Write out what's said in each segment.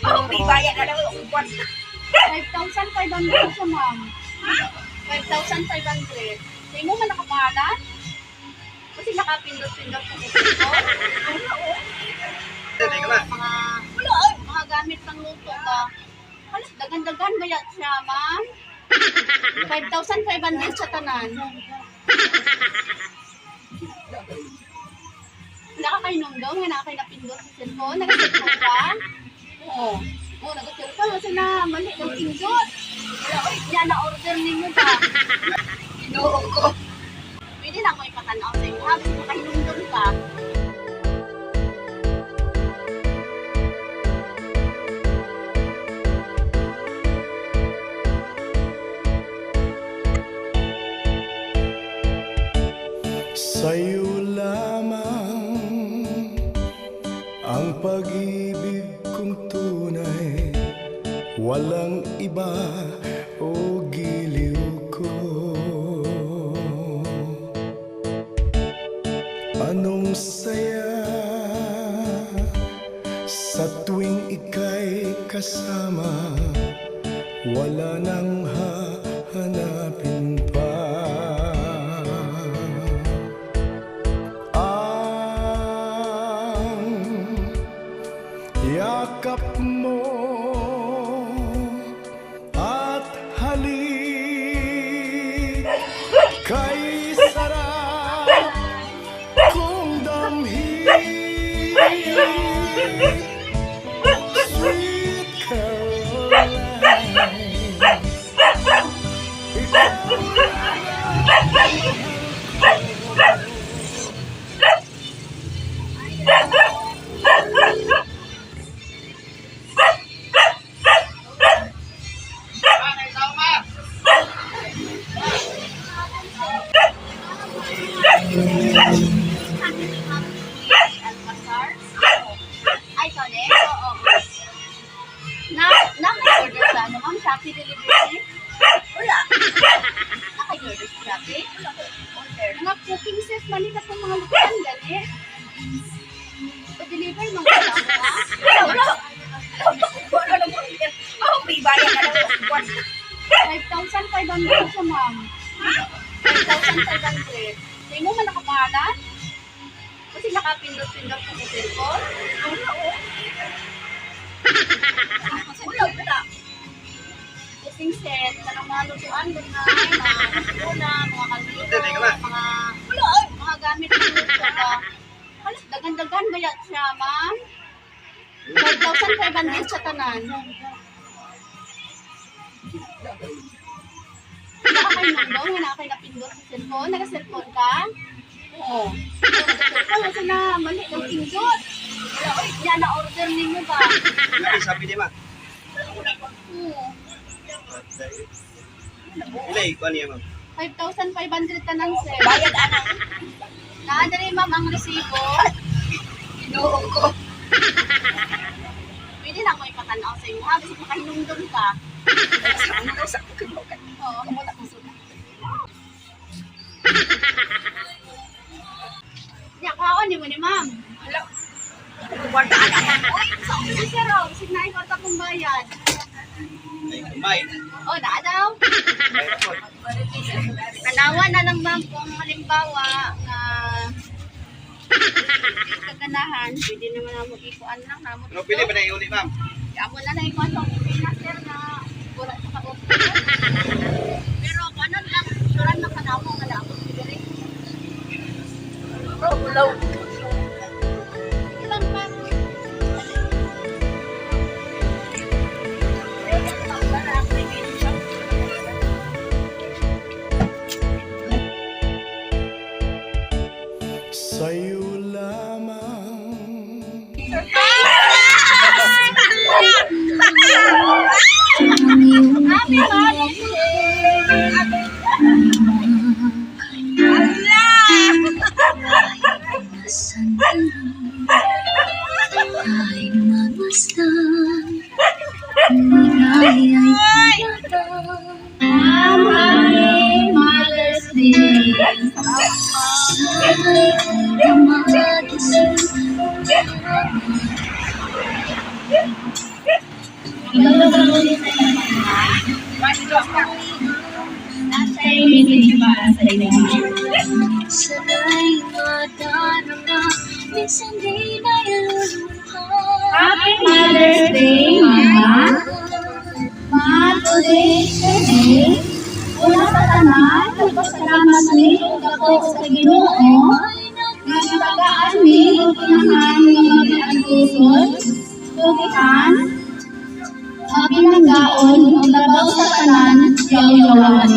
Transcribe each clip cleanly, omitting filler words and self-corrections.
Oh, may bayad na lang. 5,500 siya, ma'am. 5,500. Hindi mo man nakapangalan? Kasi nakapindot-pindot sa cellphone. Mga gamit ng luto ba? Dagan-dagan ba yan siya, ma'am? 5,500 sa tanan. Nakakainom daw, nga nakakainapindot sa cellphone. Nag-cellphone ka? Oo. Oo, nag-cellphone. Kasi na mali ng pindot. Uy, yan na-order ninyo ba? Inuho ko. Pwede na ako ipatanaw sa inyo. Habang makainom doon ka. Sa'yo lamang ang pag-ibig kong tunay, walang iba o giliw ko. Anong saya sa tuwing ika'y kasama, wala nang hahanapin pa. Yakap mo at halik kay sarap kong damhin. Sweet Caroline, Ay, Tone? Oo. Naka-order sa ano, ma'am? Shopee delivery? Wala. Naka-order sa Shopee? Order. Mga cooking set, mali ka itong mga lupan, gani? Pa-deliver, mga kasama, ha? Wala. Wala lang. Oh, may bayad na lang. 5,500 siya, ma'am. 5,500. Hindi mo man nakapangalan? Kasi nakapindot-pindot sa cellphone. Wala. Cooking set, ng mga lutuan, mga ulam, mga kaldito, mga gamit ng luto ba? Dagan-dagan ba yan siya, ma'am? 5,500 sa tanan. Nakakainom daw, nga nakakainapindot sa cellphone. Naka-cellphone ka? Oo. Naka-cellphone, kasi na mali ng pindot. Uy, yan na-order ninyo ba? Sabi di ma. Oo. Ilay ko niya ma'am. 5,500 tanan, sir. Bayad na lang. Naadari, ma'am, ang resibo. Inuho ko. Pwede na ako ipatanaw sa inyo, ha? Kasi makainom doon ka. Ano daw sa akin mo? Oo, kamuta ko sulat. Diyan, kaon ni mo ni ma'am. Wala. Wala na lang. Uy, sa office, sir, oh. Kasi naikot akong bayad. Ay kumain. Oh, naa daw. Tanawan na lang, ma'am, kung halimbawa na kaganahan, pwede naman na mag-ikuan lang. Ano pili ba na iuli ma'am? Amo na na ikuan sa opisina, sir, na wala sa ka-office. Pero ano lang, suran na kanamo nga na ako siguro. Wala. Ilang pa? sa'yo lamang. Happy Mother's Kahit mamasdan, ngunit ay Happy Mother's Day. sana'y lumagising. Magdadalo din sa iyong mga nasa iyong para sa iyong Sana'y madarama, minsan di naluluha. Happy Mother's Day, Mama! Ma, today is your day. Una sa tanan, nagpasalamat ni ako sa Ginoo nga natagaan ni ang pinahan nga magian kusod, tugihan, pinanggaon, ang labaw sa tanan, yaw-yawan.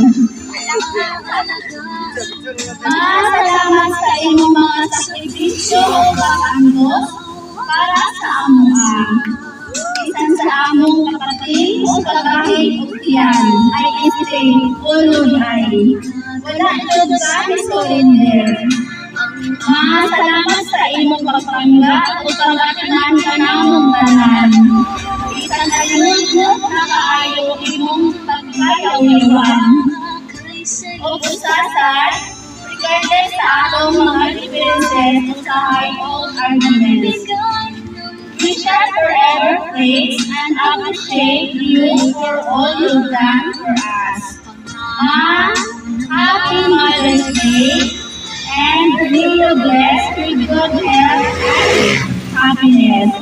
Salamat sa inyong mga sakripisyo o pag-andos para sa amuha. Isan sa among kapatid o kagahig o tiyan ay isipin ulod ay wala jud ka ni surrender. Salamat sa imong pagpangga o pagkakanan ka namong tanan. Isan sa inunod na kaayo imong pagkayaw-yawan. O kusasar, regardless sa atong mga differences o sa high-old arguments. We shall forever praise and appreciate you for all you've done for us. Ma, happy Mother's Day, and may you blessed with good health and happiness.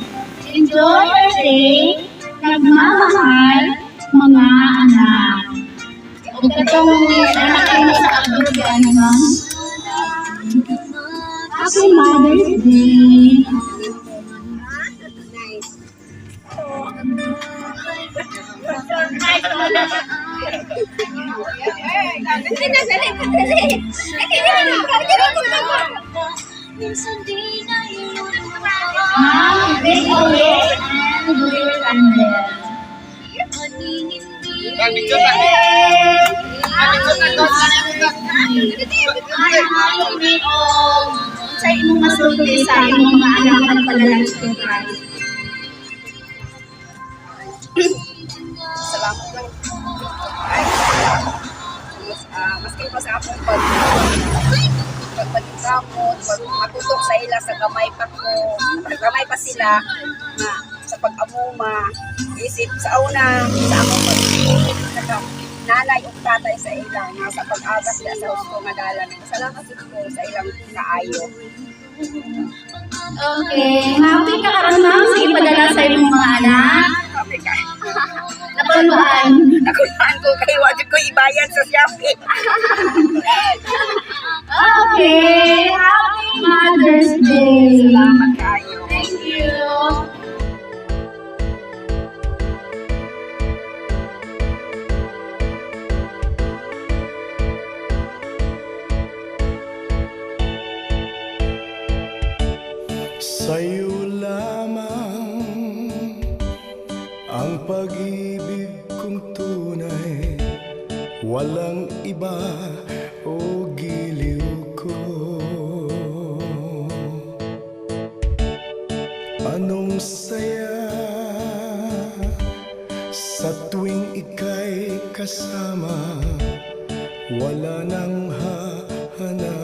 Enjoy your day, nagmamahal, mga anak. Huwag ka itong anak kayo sa abroad, ano ma'am? Happy Mother's Day! Minsan di naluluha. Ma'am, big away and good candle. Paninindi. Picture na. Sa imong masulti sa imong mga anak na padalang sa Christ. Salamat lang. Maski pa sa akong pagpagkamot, matutok sa ila sa gamay pa ko, gamay pa sila na sa pag-amuma, isip sa una, sa akong nanay o tatay sa ila nga sa pag-agas nila sa gusto nga dalan. Salamat ko sa ilang naayo. Okay, happy ka karon ma'am sa ipadala sa imong mga anak. Sabi ka, Napaluan. nakulaan ko kay wajud ko ibayad sa Shopee. Okay, happy Mother's Day. Salamat kayo. Thank you. Sa'yo lamang ang pag-ibig kong tunay, walang iba o giliw ko. Anong saya sa tuwing ika'y kasama, wala nang hahanap